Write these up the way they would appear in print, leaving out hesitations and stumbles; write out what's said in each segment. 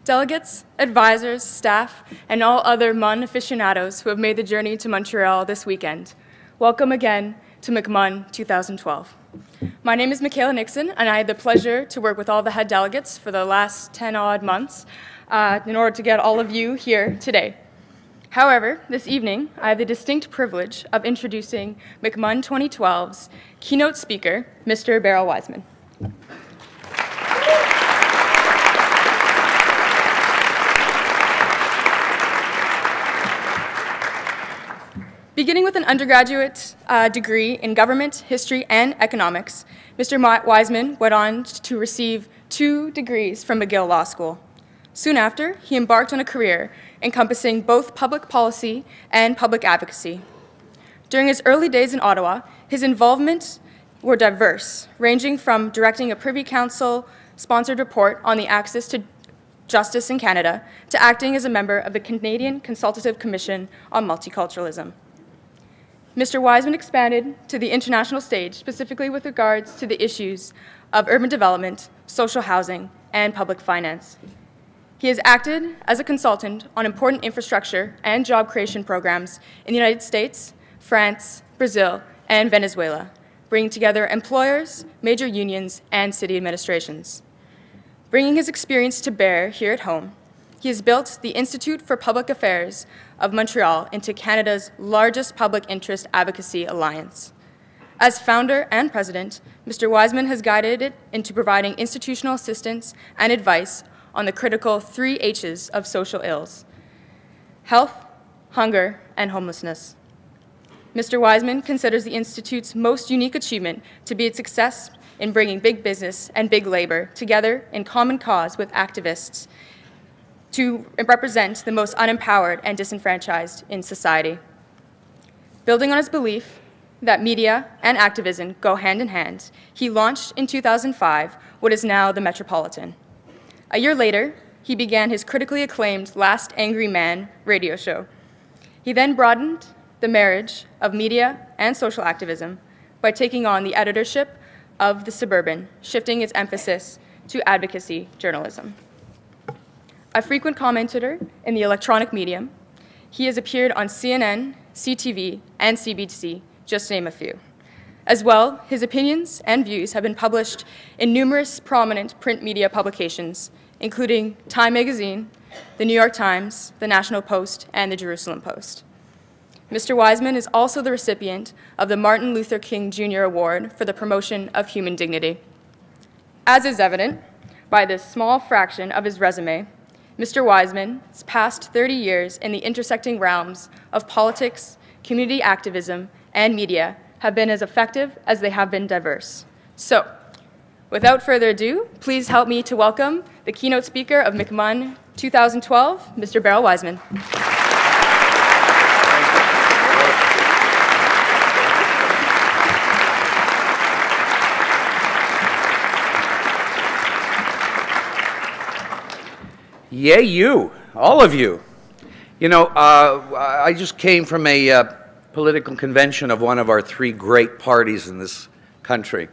Delegates, advisors, staff, and all other MUN aficionados who have made the journey to Montreal this weekend, welcome again to McMUN 2012. My name is Michaela Nixon, and I had the pleasure to work with all the head delegates for the last 10-odd months in order to get all of you here today. However, this evening, I have the distinct privilege of introducing McMUN 2012's keynote speaker, Mr. Beryl Wajsman. Beginning with an undergraduate degree in government, history, and economics, Mr. Wajsman went on to receive 2 degrees from McGill Law School. Soon after, he embarked on a career encompassing both public policy and public advocacy. During his early days in Ottawa, his involvements were diverse, ranging from directing a Privy Council-sponsored report on the access to justice in Canada to acting as a member of the Canadian Consultative Commission on Multiculturalism. Mr. Wajsman expanded to the international stage, specifically with regards to the issues of urban development, social housing, and public finance. He has acted as a consultant on important infrastructure and job creation programs in the United States, France, Brazil, and Venezuela, bringing together employers, major unions, and city administrations. Bringing his experience to bear here at home, he has built the Institute for Public Affairs of Montreal into Canada's largest public interest advocacy alliance. As founder and president, Mr. Wajsman has guided it into providing institutional assistance and advice on the critical 3 H's of social ills: health, hunger, and homelessness. Mr. Wajsman considers the Institute's most unique achievement to be its success in bringing big business and big labor together in common cause with activists to represent the most unempowered and disenfranchised in society. Building on his belief that media and activism go hand in hand, he launched in 2005 what is now the Metropolitan. A year later, he began his critically acclaimed Last Angry Man radio show. He then broadened the marriage of media and social activism by taking on the editorship of The Suburban, shifting its emphasis to advocacy journalism. A frequent commentator in the electronic medium, he has appeared on CNN, CTV, and CBC, just to name a few. As well, his opinions and views have been published in numerous prominent print media publications, including Time Magazine, the New York Times, the National Post, and the Jerusalem Post. Mr. Wajsman is also the recipient of the Martin Luther King Jr. Award for the promotion of human dignity. As is evident by this small fraction of his resume, Mr. Wajsman's past 30 years in the intersecting realms of politics, community activism, and media have been as effective as they have been diverse. So, without further ado, please help me to welcome the keynote speaker of McMUN 2012, Mr. Beryl Wajsman. Yay, you, all of you. You know, I just came from a political convention of one of our 3 great parties in this country.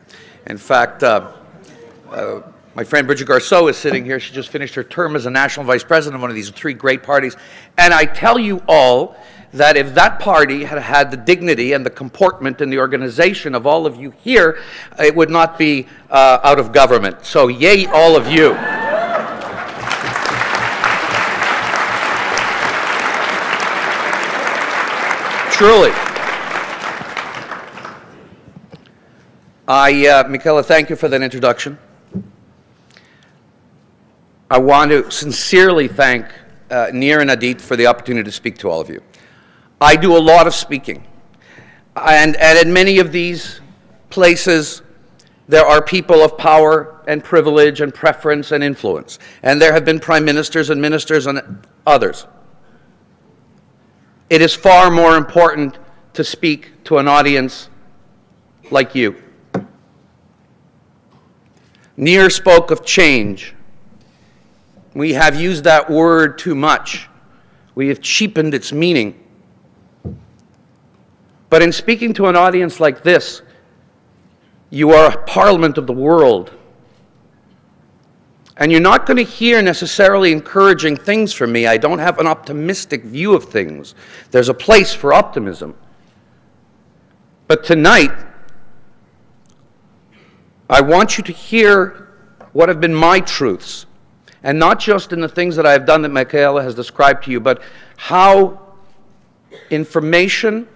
In fact, my friend Bridget Garceau is sitting here. She just finished her term as a national vice president of one of these 3 great parties. And I tell you all that if that party had had the dignity and the comportment and the organization of all of you here, it would not be out of government. So yay, all of you. Truly. Michaela, thank you for that introduction. I want to sincerely thank Nir and Adit for the opportunity to speak to all of you. I do a lot of speaking, and in many of these places, there are people of power and privilege and preference and influence, and there have been prime ministers and ministers and others. It is far more important to speak to an audience like you. Nir spoke of change. We have used that word too much. We have cheapened its meaning. But in speaking to an audience like this, you are a parliament of the world. And you're not going to hear necessarily encouraging things from me. I don't have an optimistic view of things. There's a place for optimism. But tonight, I want you to hear what have been my truths. And not just in the things that I have done that Michaela has described to you, but how information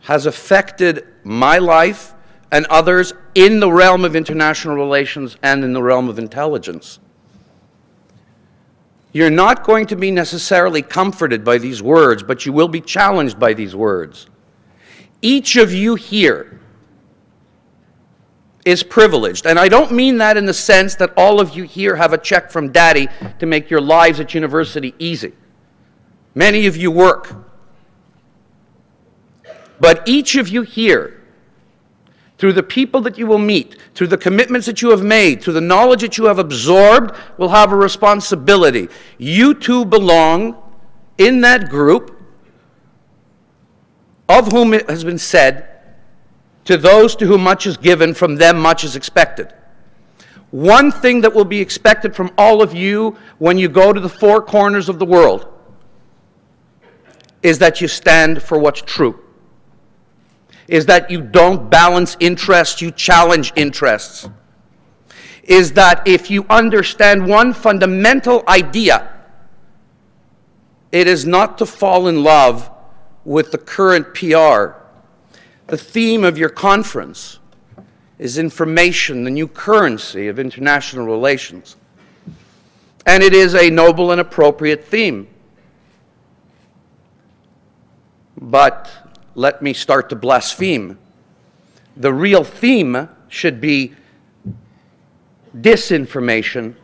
has affected my life and others in the realm of international relations and in the realm of intelligence. You're not going to be necessarily comforted by these words, but you will be challenged by these words. Each of you here is privileged. And I don't mean that in the sense that all of you here have a check from Daddy to make your lives at university easy. Many of you work. But each of you here, through the people that you will meet, through the commitments that you have made, through the knowledge that you have absorbed, will have a responsibility. You too belong in that group of whom it has been said, to those to whom much is given, from them much is expected. One thing that will be expected from all of you when you go to the four corners of the world is that you stand for what's true. Is that you don't balance interests, you challenge interests. Is that if you understand one fundamental idea, it is not to fall in love with the current PR. The theme of your conference is information, the new currency of international relations. And it is a noble and appropriate theme. But let me start to blaspheme. The real theme should be disinformation,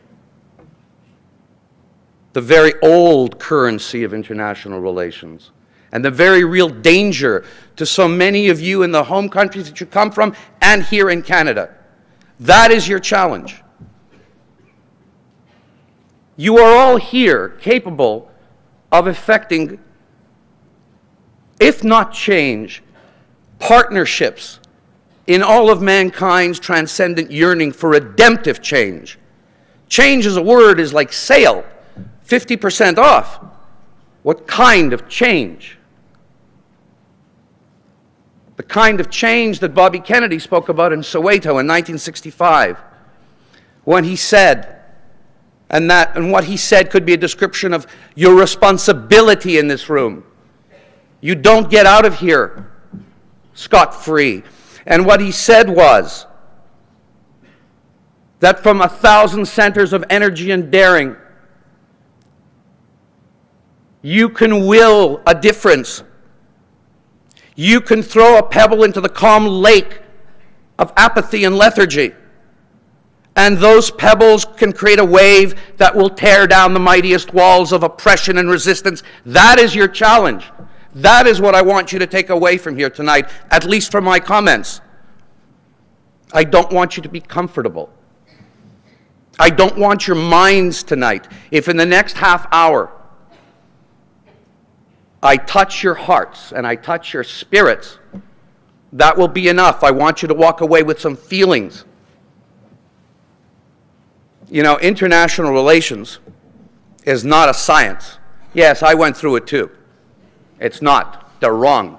the very old currency of international relations, and the very real danger to so many of you in the home countries that you come from and here in Canada. That is your challenge. You are all here capable of effecting, if not change, partnerships in all of mankind's transcendent yearning for redemptive change. Change as a word is like sale, 50% off. What kind of change? The kind of change that Bobby Kennedy spoke about in Soweto in 1965, when he said, and what he said could be a description of your responsibility in this room. You don't get out of here scot-free. And what he said was that from 1,000 centers of energy and daring, you can will a difference. You can throw a pebble into the calm lake of apathy and lethargy. And those pebbles can create a wave that will tear down the mightiest walls of oppression and resistance. That is your challenge. That is what I want you to take away from here tonight, at least from my comments. I don't want you to be comfortable. I don't want your minds tonight. If in the next half hour I touch your hearts and I touch your spirits, that will be enough. I want you to walk away with some feelings. You know, international relations is not a science. Yes, I went through it too. It's not. They're wrong.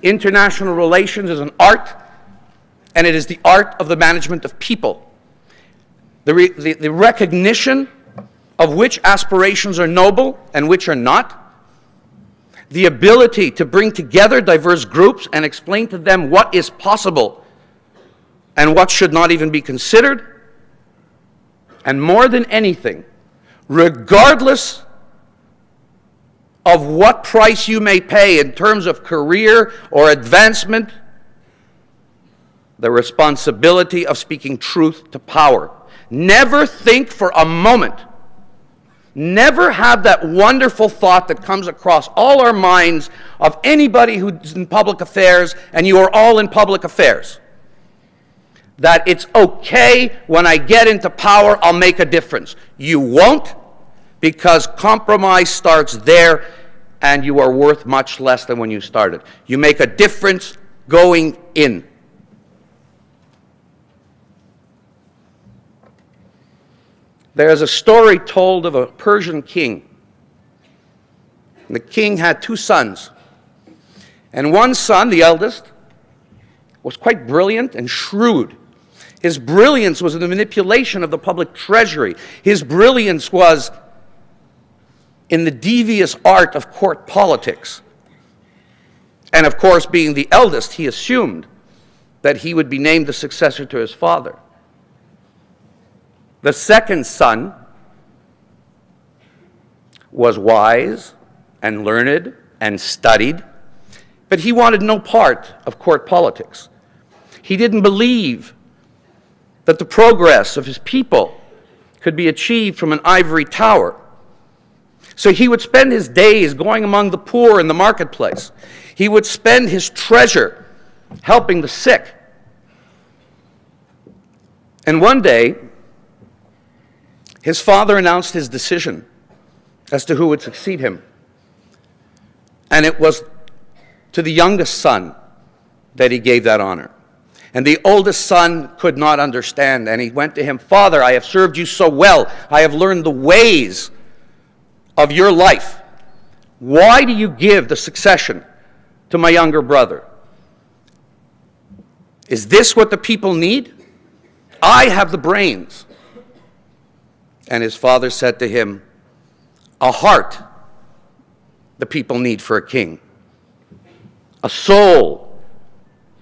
International relations is an art, and it is the art of the management of people. The recognition of which aspirations are noble and which are not. The ability to bring together diverse groups and explain to them what is possible and what should not even be considered. And more than anything, regardless of what price you may pay in terms of career or advancement, the responsibility of speaking truth to power. Never think for a moment, never have that wonderful thought that comes across all our minds of anybody who's in public affairs, and you are all in public affairs, that it's okay when I get into power, I'll make a difference. You won't, because compromise starts there, and you are worth much less than when you started. You make a difference going in. There's a story told of a Persian king. The king had two sons. And one son, the eldest, was quite brilliant and shrewd. His brilliance was in the manipulation of the public treasury. His brilliance was in the devious art of court politics. And of course, being the eldest, he assumed that he would be named the successor to his father. The second son was wise and learned and studied, but he wanted no part of court politics. He didn't believe that the progress of his people could be achieved from an ivory tower. So he would spend his days going among the poor in the marketplace. He would spend his treasure helping the sick. And one day, his father announced his decision as to who would succeed him. And it was to the youngest son that he gave that honor. And the oldest son could not understand, and he went to him, "Father, I have served you so well. I have learned the ways of your life. Why do you give the succession to my younger brother? Is this what the people need? I have the brains." And his father said to him, "A heart the people need for a king. A soul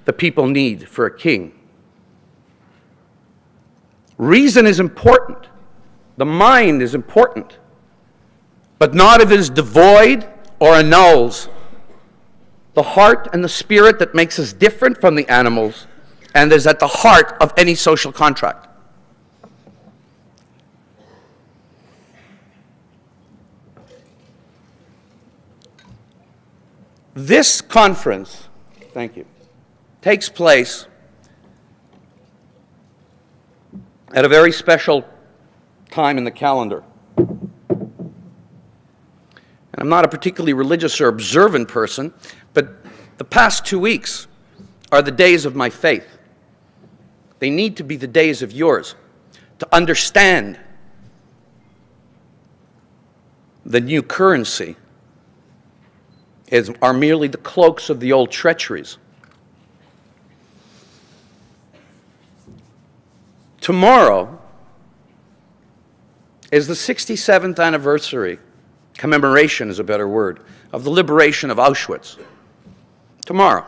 the people need for a king." Reason is important. The mind is important. But not if it is devoid or annuls the heart and the spirit that makes us different from the animals and is at the heart of any social contract. This conference, thank you, takes place at a very special time in the calendar. And I'm not a particularly religious or observant person, but the past 2 weeks are the days of my faith. They need to be the days of yours, to understand the new currency are merely the cloaks of the old treacheries. Tomorrow is the 67th anniversary, commemoration is a better word, of the liberation of Auschwitz. Tomorrow.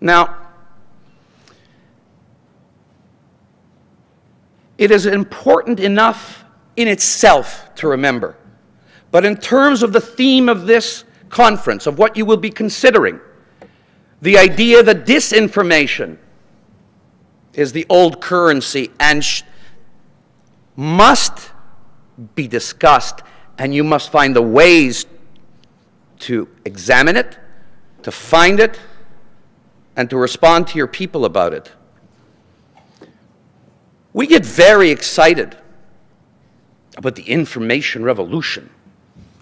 Now, it is important enough in itself to remember. But in terms of the theme of this conference, of what you will be considering, the idea that disinformation is the old currency and must be discussed, and you must find the ways to examine it, to find it, and to respond to your people about it. We get very excited about the information revolution.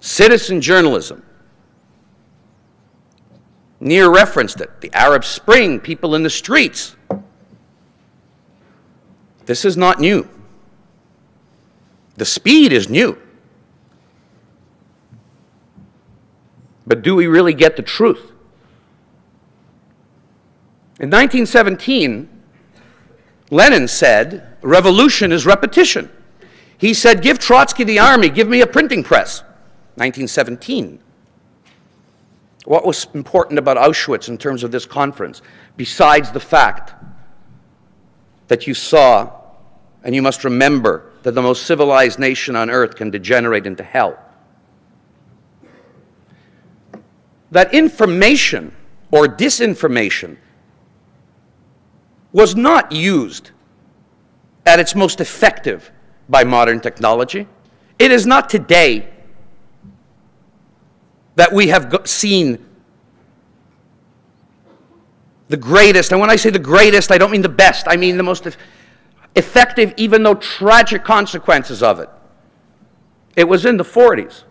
Citizen journalism. Near referenced it. The Arab Spring, people in the streets. This is not new. The speed is new. But do we really get the truth? In 1917, Lenin said, revolution is repetition. He said, give Trotsky the army, give me a printing press. 1917. What was important about Auschwitz in terms of this conference, besides the fact that you saw, and you must remember, that the most civilized nation on earth can degenerate into hell? That information or disinformation was not used at its most effective by modern technology. It is not today that we have seen the greatest, and when I say the greatest, I don't mean the best, I mean the most effective, even though tragic consequences of it. It was in the 40s.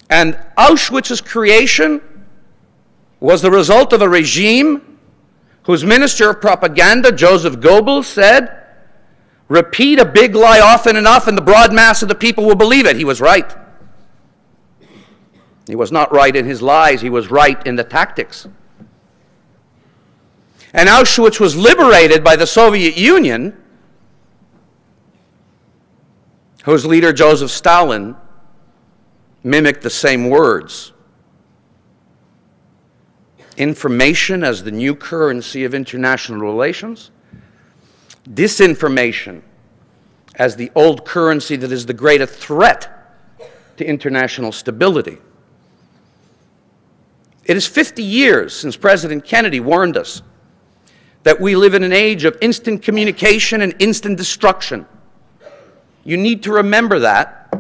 And Auschwitz's creation was the result of a regime whose minister of propaganda, Joseph Goebbels, said, "Repeat a big lie often enough and the broad mass of the people will believe it." He was right. He was not right in his lies, he was right in the tactics. And Auschwitz was liberated by the Soviet Union, whose leader, Joseph Stalin, mimicked the same words. Information as the new currency of international relations. Disinformation as the old currency that is the greatest threat to international stability. It is 50 years since President Kennedy warned us that we live in an age of instant communication and instant destruction. You need to remember that.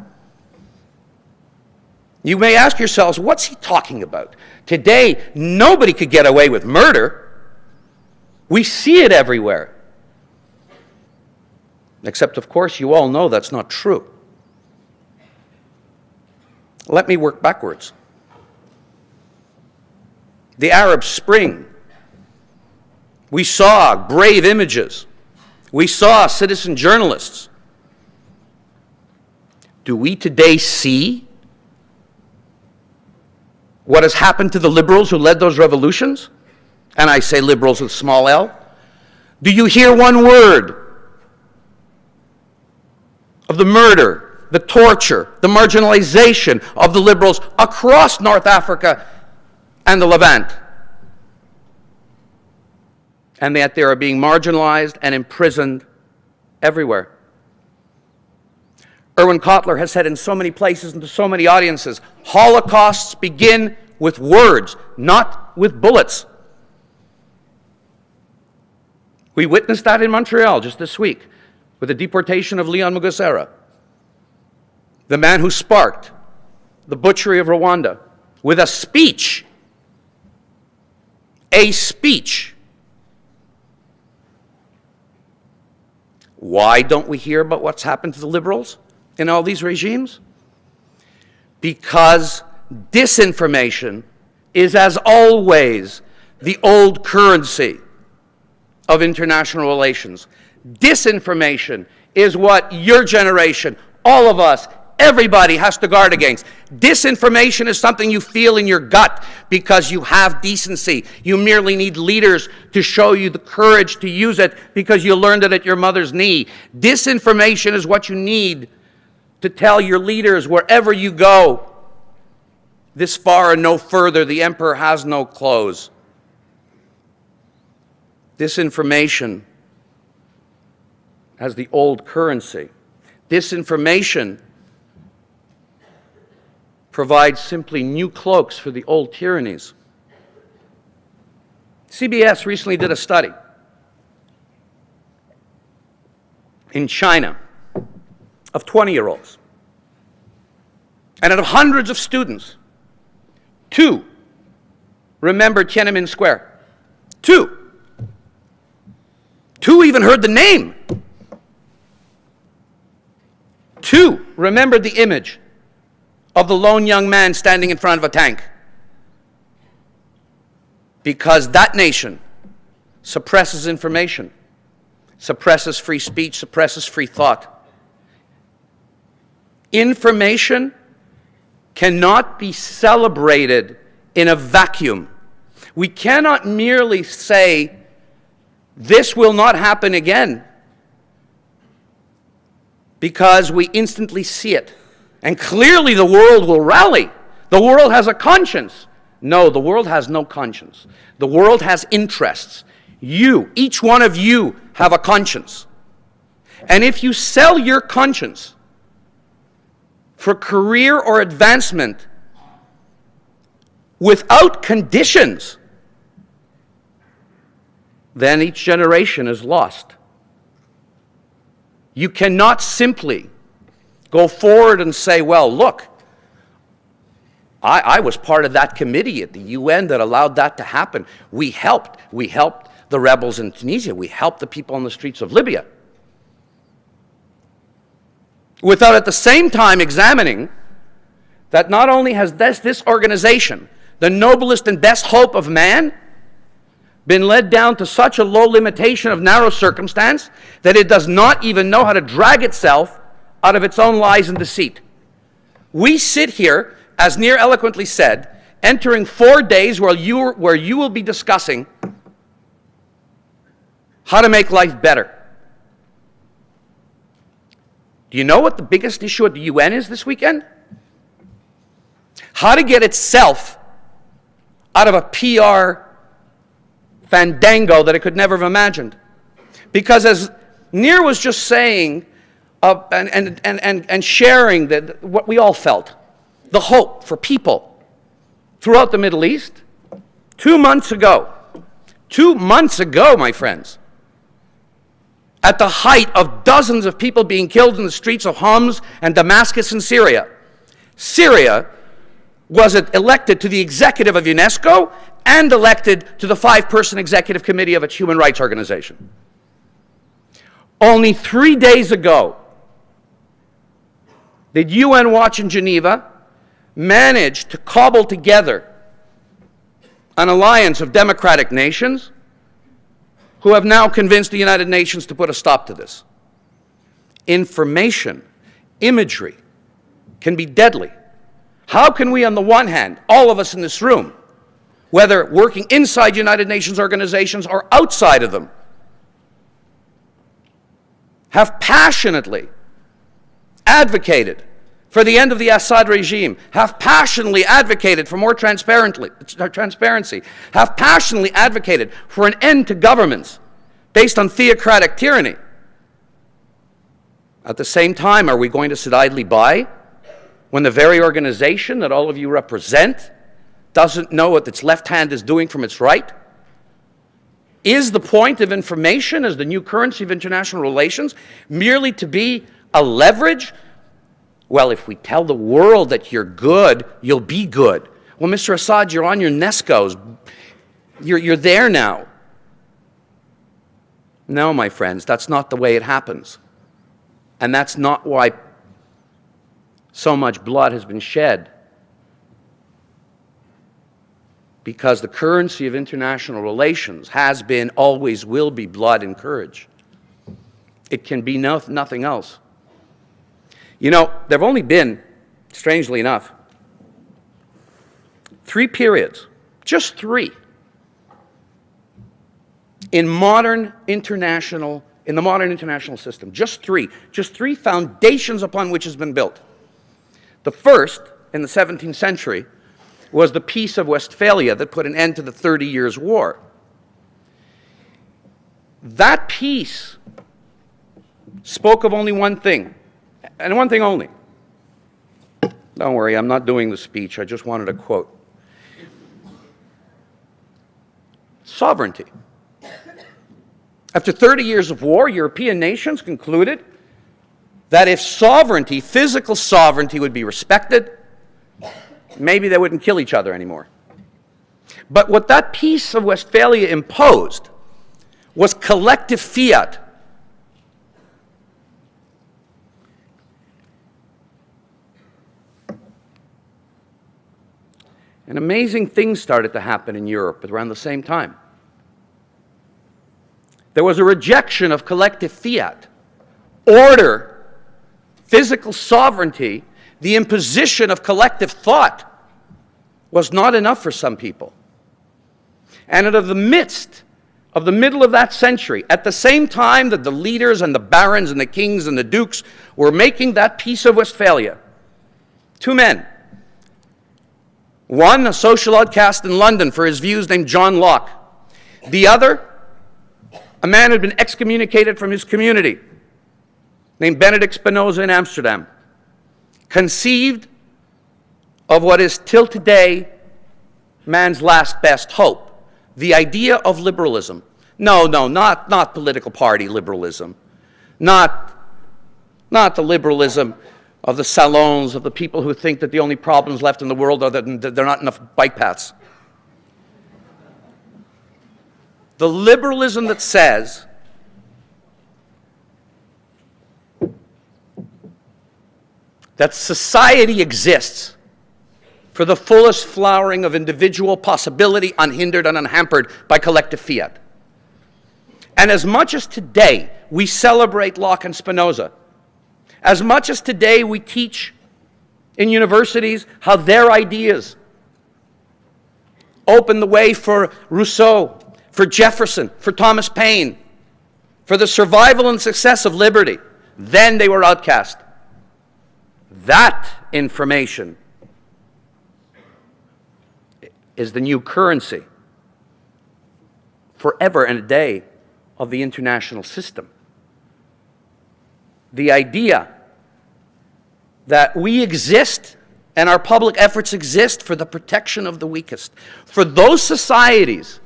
You may ask yourselves, what's he talking about? Today, nobody could get away with murder. We see it everywhere. Except, of course, you all know that's not true. Let me work backwards. The Arab Spring. We saw brave images. We saw citizen journalists. Do we today see what has happened to the liberals who led those revolutions? And I say liberals with small l. Do you hear one word of the murder, the torture, the marginalization of the liberals across North Africa and the Levant? And yet they are being marginalized and imprisoned everywhere. Erwin Kotler has said in so many places and to so many audiences, Holocausts begin with words, not with bullets. We witnessed that in Montreal just this week with the deportation of Leon Mugesera, the man who sparked the butchery of Rwanda with a speech. A speech. Why don't we hear about what's happened to the liberals in all these regimes? Because disinformation is, as always, the old currency of international relations. Disinformation is what your generation, all of us, everybody has to guard against. Disinformation is something you feel in your gut because you have decency. You merely need leaders to show you the courage to use it because you learned it at your mother's knee. Disinformation is what you need to tell your leaders wherever you go. This far and no further, the emperor has no clothes. Disinformation as the old currency. Disinformation provides simply new cloaks for the old tyrannies. CBS recently did a study in China of 20-year-olds. And out of hundreds of students, 2 remembered Tiananmen Square. 2. 2 even heard the name. 2 remembered the image of the lone young man standing in front of a tank. Because that nation suppresses information, suppresses free speech, suppresses free thought. Information cannot be celebrated in a vacuum. We cannot merely say, this will not happen again, because we instantly see it. And clearly the world will rally. The world has a conscience. No, the world has no conscience. The world has interests. You, each one of you, have a conscience. And if you sell your conscience for career or advancement without conditions, then each generation is lost. You cannot simply go forward and say, well, look, I was part of that committee at the UN that allowed that to happen. We helped the rebels in Tunisia. We helped the people on the streets of Libya. Without at the same time examining that not only has this organization, the noblest and best hope of man, been led down to such a low limitation of narrow circumstance that it does not even know how to drag itself out of its own lies and deceit. We sit here, as Near eloquently said, entering 4 days where you will be discussing how to make life better. Do you know what the biggest issue at the UN is this weekend? How to get itself out of a PR fandango that it could never have imagined. Because as Near was just saying and sharing what we all felt, the hope for people throughout the Middle East, 2 months ago, my friends, at the height of dozens of people being killed in the streets of Homs and Damascus in Syria, Syria was elected to the executive of UNESCO and elected to the 5-person executive committee of its human rights organization. Only 3 days ago, did UN Watch in Geneva manage to cobble together an alliance of democratic nations who have now convinced the United Nations to put a stop to this. Information, imagery, can be deadly. How can we, on the one hand, all of us in this room, whether working inside United Nations organizations or outside of them, have passionately advocated for the end of the Assad regime, have passionately advocated for more transparency, have passionately advocated for an end to governments based on theocratic tyranny. At the same time, are we going to sit idly by when the very organization that all of you represent doesn't know what its left hand is doing from its right? Is the point of information as the new currency of international relations merely to be a leverage? Well, if we tell the world that you're good, you'll be good. Well, Mr. Assad, you're on your Nescos. You're there now. No, my friends, that's not the way it happens. And that's not why so much blood has been shed. Because the currency of international relations has been, always will be, blood and courage. It can be nothing else. You know, there have only been, strangely enough, 3 periods, just 3, in the modern international system, just 3 foundations upon which has been built. The first, in the 17th century, was the Peace of Westphalia that put an end to the 30 Years' War. That peace spoke of only one thing, and one thing only. Don't worry, I'm not doing the speech, I just wanted a quote. Sovereignty. After 30 years of war, European nations concluded that if sovereignty, physical sovereignty, would be respected, maybe they wouldn't kill each other anymore. But what that Peace of Westphalia imposed was collective fiat. And amazing things started to happen in Europe around the same time. There was a rejection of collective fiat, order, physical sovereignty. The imposition of collective thought was not enough for some people. And out of the midst of the middle of that century, at the same time that the leaders and the barons and the kings and the dukes were making that Peace of Westphalia, 2 men, one a social outcast in London for his views named John Locke, the other a man who had been excommunicated from his community named Benedict Spinoza in Amsterdam, conceived of what is till today man's last best hope, the idea of liberalism. No, not political party liberalism, not the liberalism of the salons, of the people who think that the only problems left in the world are that there are not enough bike paths. The liberalism that says that society exists for the fullest flowering of individual possibility, unhindered and unhampered by collective fiat. And as much as today we celebrate Locke and Spinoza, as much as today we teach in universities how their ideas opened the way for Rousseau, for Jefferson, for Thomas Paine, for the survival and success of liberty, then they were outcast. That information is the new currency forever and a day of the international system. The idea that we exist and our public efforts exist for the protection of the weakest. For those societies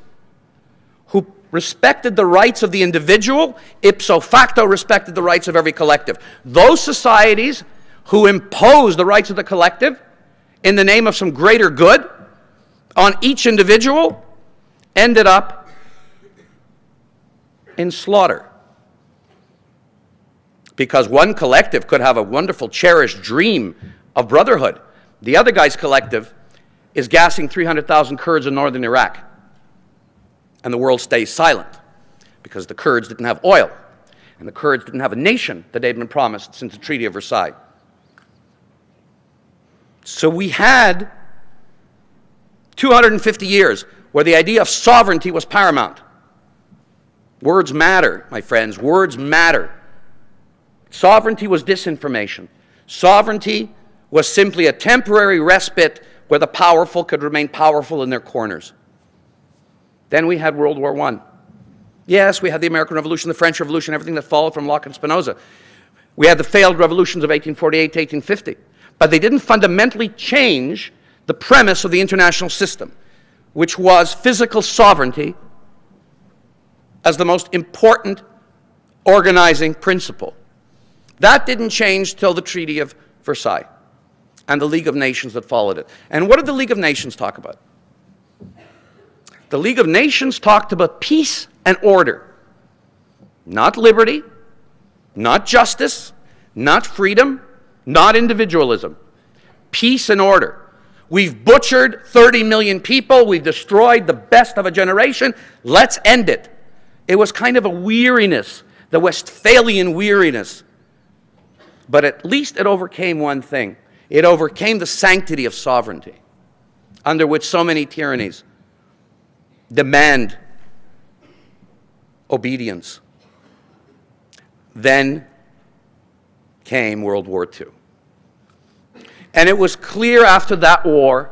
who respected the rights of the individual, ipso facto respected the rights of every collective. Those societies who imposed the rights of the collective in the name of some greater good on each individual ended up in slaughter. Because one collective could have a wonderful, cherished dream of brotherhood. The other guy's collective is gassing 300,000 Kurds in northern Iraq. And the world stays silent because the Kurds didn't have oil. And the Kurds didn't have a nation that they'd been promised since the Treaty of Versailles. So we had 250 years where the idea of sovereignty was paramount. Words matter, my friends. Words matter. Sovereignty was disinformation. Sovereignty was simply a temporary respite where the powerful could remain powerful in their corners. Then we had World War I. Yes, we had the American Revolution, the French Revolution, everything that followed from Locke and Spinoza. We had the failed revolutions of 1848 to 1850. But they didn't fundamentally change the premise of the international system, which was physical sovereignty as the most important organizing principle. That didn't change till the Treaty of Versailles and the League of Nations that followed it. And what did the League of Nations talk about? The League of Nations talked about peace and order. Not liberty, not justice, not freedom, not individualism. Peace and order. We've butchered 30 million people. We've destroyed the best of a generation. Let's end it. It was kind of a weariness, the Westphalian weariness. But at least it overcame one thing. It overcame the sanctity of sovereignty, under which so many tyrannies demand obedience. Then came World War II. And it was clear after that war,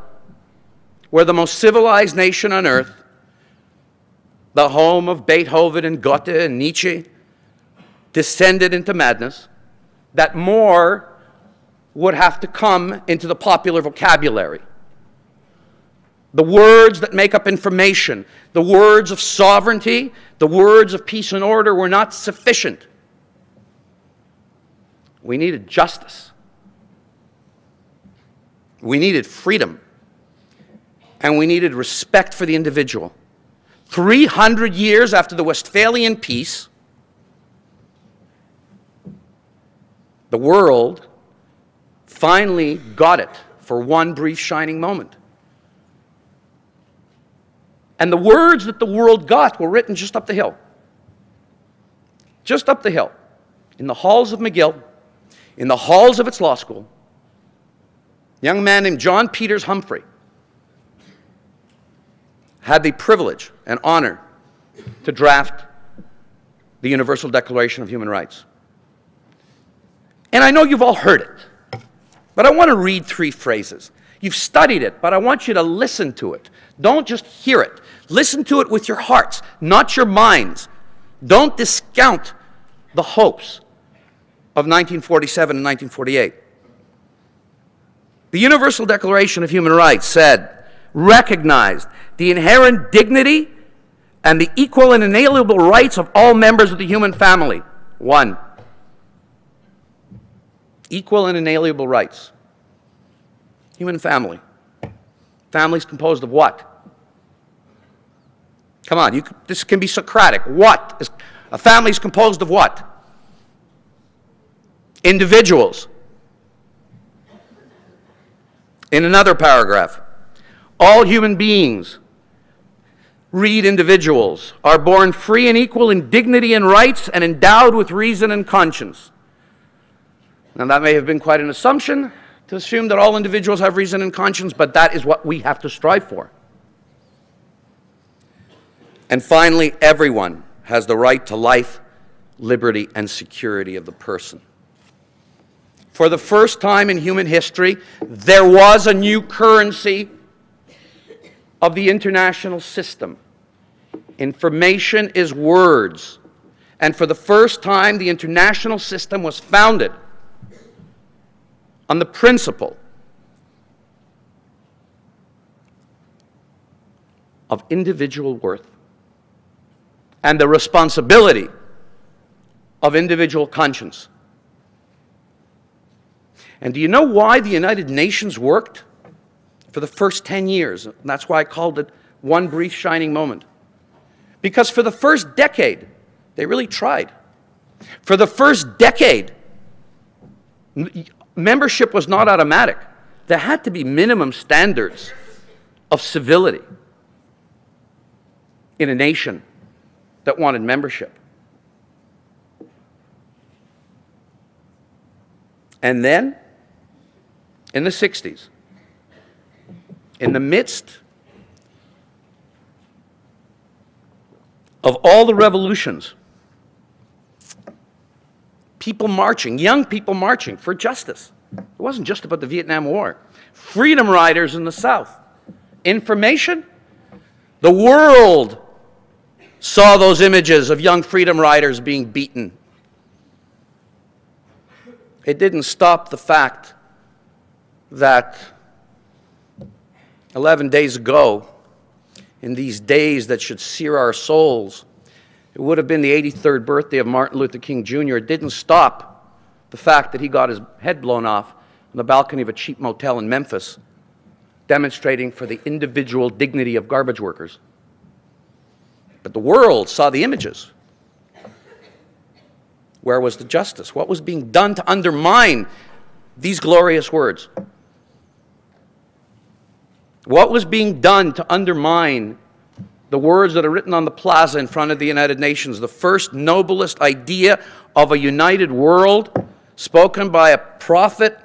where the most civilized nation on earth, the home of Beethoven and Goethe and Nietzsche, descended into madness, that more would have to come into the popular vocabulary. The words that make up information, the words of sovereignty, the words of peace and order were not sufficient. We needed justice. We needed freedom. And we needed respect for the individual. 300 years after the Westphalian peace, the world finally got it for one brief shining moment. And the words that the world got were written just up the hill. Just up the hill. In the halls of McGill, in the halls of its law school, a young man named John Peters Humphrey had the privilege and honor to draft the Universal Declaration of Human Rights. And I know you've all heard it, but I want to read 3 phrases. You've studied it, but I want you to listen to it. Don't just hear it. Listen to it with your hearts, not your minds. Don't discount the hopes of 1947 and 1948. The Universal Declaration of Human Rights said, recognized the inherent dignity and the equal and inalienable rights of all members of the human family. 1. Equal and inalienable rights. Human family. Family is composed of what? Come on, this can be Socratic. What? A family is composed of what? Individuals. In another paragraph, all human beings, read individuals, are born free and equal in dignity and rights and endowed with reason and conscience. Now, that may have been quite an assumption to assume that all individuals have reason and conscience, but that is what we have to strive for. And finally, everyone has the right to life, liberty, and security of the person. For the first time in human history, there was a new currency of the international system. Information is words. And for the first time, the international system was founded on the principle of individual worth and the responsibility of individual conscience. And do you know why the United Nations worked for the first 10 years? And that's why I called it one brief shining moment. Because for the first decade, they really tried. For the first decade, membership was not automatic. There had to be minimum standards of civility in a nation that wanted membership. And then, in the 60s, in the midst of all the revolutions, people marching, young people marching for justice. It wasn't just about the Vietnam War. Freedom riders in the South. Information. The world saw those images of young freedom riders being beaten. It didn't stop the fact that 11 days ago, in these days that should sear our souls, it would have been the 83rd birthday of Martin Luther King Jr. It didn't stop the fact that he got his head blown off on the balcony of a cheap motel in Memphis, demonstrating for the individual dignity of garbage workers. But the world saw the images. Where was the justice? What was being done to undermine these glorious words? What was being done to undermine the words that are written on the plaza in front of the United Nations, the first noblest idea of a united world spoken by a prophet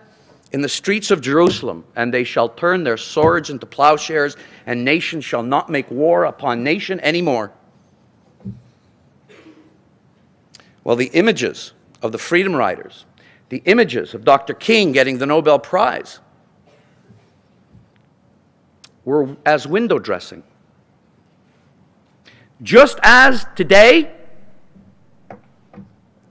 in the streets of Jerusalem? And they shall turn their swords into plowshares, and nation shall not make war upon nation anymore. Well, the images of the freedom riders, the images of Dr. King getting the Nobel Prize were as window dressing. Just as today,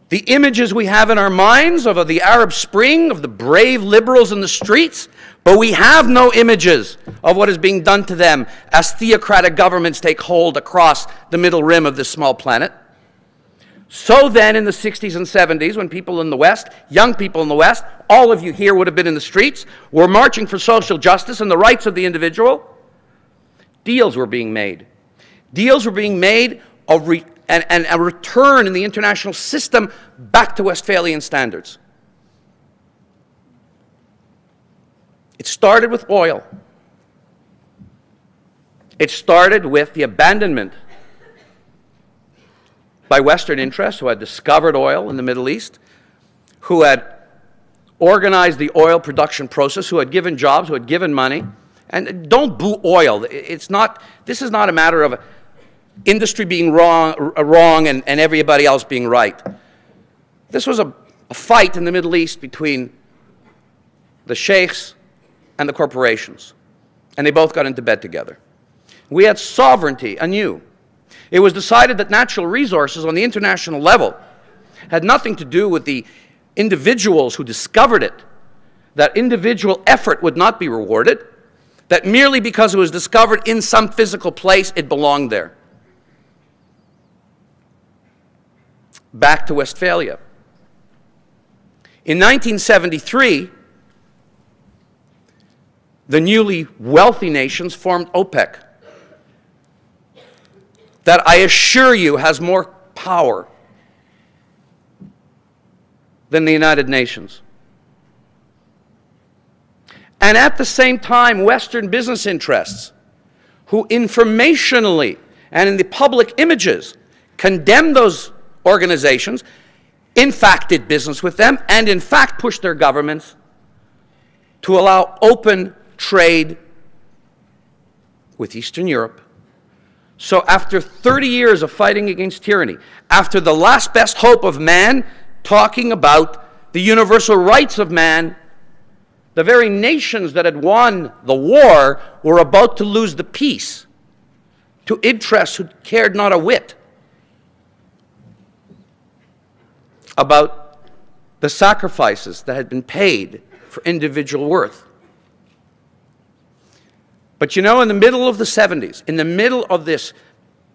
the images we have in our minds of the Arab Spring, of the brave liberals in the streets, but we have no images of what is being done to them as theocratic governments take hold across the middle rim of this small planet. So then, in the 60s and 70s, when people in the West, young people in the West, all of you here would have been in the streets, were marching for social justice and the rights of the individual, deals were being made. Deals were being made of and a return in the international system back to Westphalian standards. It started with oil. It started with the abandonment by Western interests who had discovered oil in the Middle East, who had organized the oil production process, who had given jobs, who had given money. And don't boo oil. This is not a matter of industry being wrong and everybody else being right. This was a fight in the Middle East between the sheikhs and the corporations. And they both got into bed together. We had sovereignty anew. It was decided that natural resources on the international level had nothing to do with the individuals who discovered it, that individual effort would not be rewarded, that merely because it was discovered in some physical place, it belonged there. Back to Westphalia. In 1973, the newly wealthy nations formed OPEC, that I assure you has more power than the United Nations. And at the same time, Western business interests, who informationally and in the public images condemned those organizations, in fact did business with them, and in fact pushed their governments to allow open trade with Eastern Europe. So after 30 years of fighting against tyranny, after the last best hope of man talking about the universal rights of man, the very nations that had won the war were about to lose the peace to interests who cared not a whit about the sacrifices that had been paid for individual worth. But you know, in the middle of the 70s, in the middle of this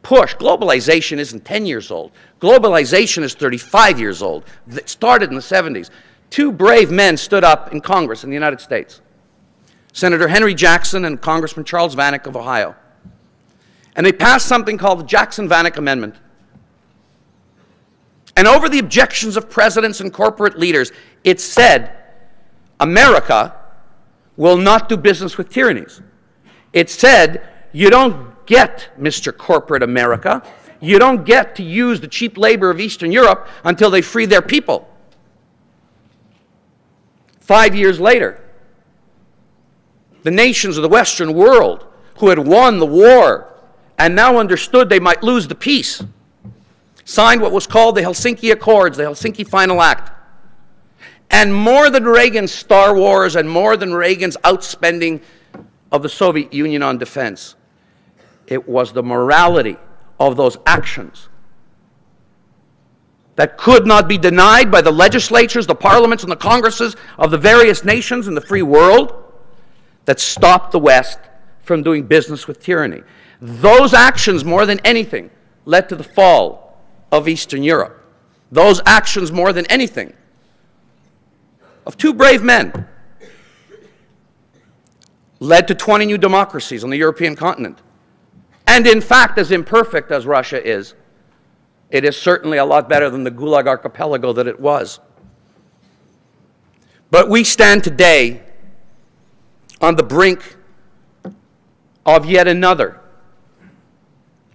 push, globalization isn't 10 years old. Globalization is 35 years old. It started in the 70s. Two brave men stood up in Congress in the United States, Senator Henry Jackson and Congressman Charles Vanek of Ohio. And they passed something called the Jackson-Vanek Amendment. And over the objections of presidents and corporate leaders, it said, America will not do business with tyrannies. It said, you don't get, Mr. Corporate America, you don't get to use the cheap labor of Eastern Europe until they free their people. 5 years later, the nations of the Western world who had won the war and now understood they might lose the peace signed what was called the Helsinki Accords, the Helsinki Final Act. And more than Reagan's Star Wars and more than Reagan's outspending of the Soviet Union on defense, it was the morality of those actions that could not be denied by the legislatures, the parliaments, and the congresses of the various nations in the free world that stopped the West from doing business with tyranny. Those actions, more than anything, led to the fall of Eastern Europe. Those actions, more than anything, of two brave men, led to 20 new democracies on the European continent. And in fact, as imperfect as Russia is, it is certainly a lot better than the Gulag archipelago that it was. But we stand today on the brink of yet another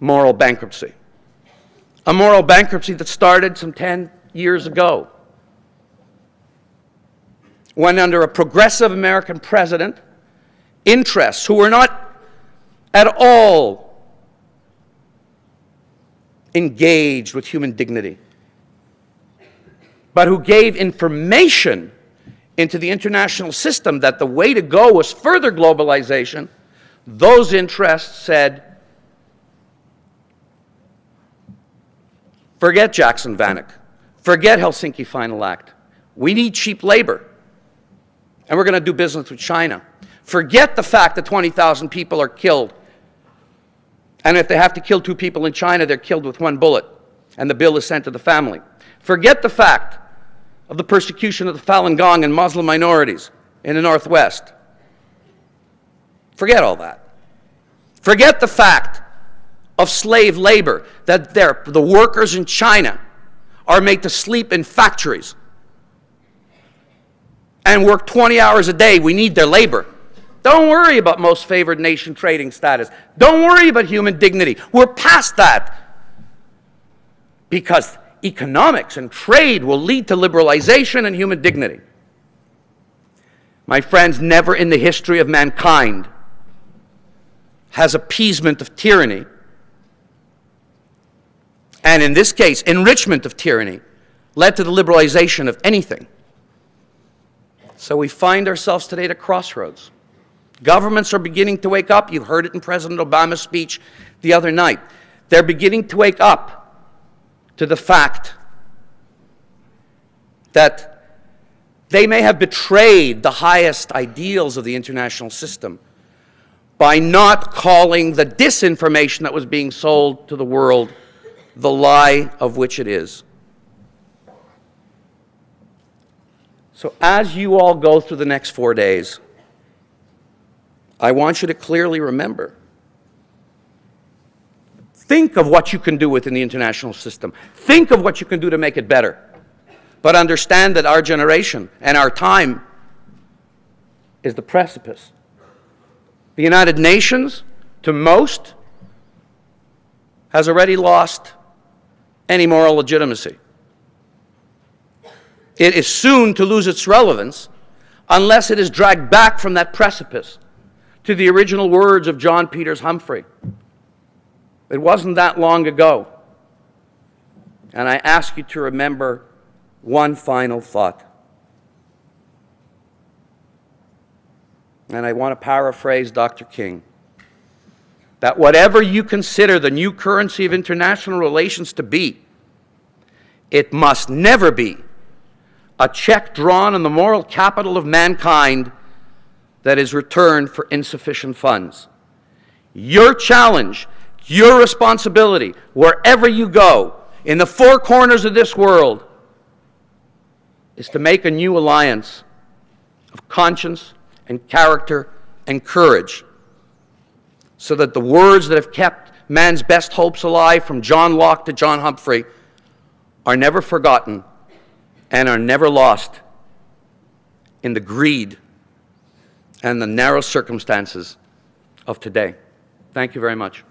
moral bankruptcy. A moral bankruptcy that started some 10 years ago, when under a progressive American president, interests who were not at all engaged with human dignity, but who gave information into the international system that the way to go was further globalization, those interests said, forget Jackson-Vanek, forget Helsinki Final Act. We need cheap labor, and we're going to do business with China. Forget the fact that 20,000 people are killed. And if they have to kill 2 people in China, they're killed with 1 bullet, and the bill is sent to the family. Forget the fact of the persecution of the Falun Gong and Muslim minorities in the Northwest. Forget all that. Forget the fact of slave labor, that the workers in China are made to sleep in factories and work 20 hours a day. We need their labor. Don't worry about most favored nation trading status. Don't worry about human dignity. We're past that. Because economics and trade will lead to liberalization and human dignity. My friends, never in the history of mankind has appeasement of tyranny, and in this case, enrichment of tyranny, led to the liberalization of anything. So we find ourselves today at a crossroads. Governments are beginning to wake up. You heard it in President Obama's speech the other night. They're beginning to wake up to the fact that they may have betrayed the highest ideals of the international system by not calling the disinformation that was being sold to the world the lie of which it is. So as you all go through the next 4 days, I want you to clearly remember, think of what you can do within the international system. Think of what you can do to make it better. But understand that our generation and our time is the precipice. The United Nations, to most, has already lost any moral legitimacy. It is soon to lose its relevance unless it is dragged back from that precipice to the original words of John Peters Humphrey. It wasn't that long ago. And I ask you to remember one final thought. And I want to paraphrase Dr. King, that whatever you consider the new currency of international relations to be, it must never be a check drawn on the moral capital of mankind that is returned for insufficient funds. Your challenge, your responsibility, wherever you go, in the four corners of this world, is to make a new alliance of conscience and character and courage, so that the words that have kept man's best hopes alive from John Locke to John Humphrey are never forgotten and are never lost in the greed and the narrow circumstances of today. Thank you very much.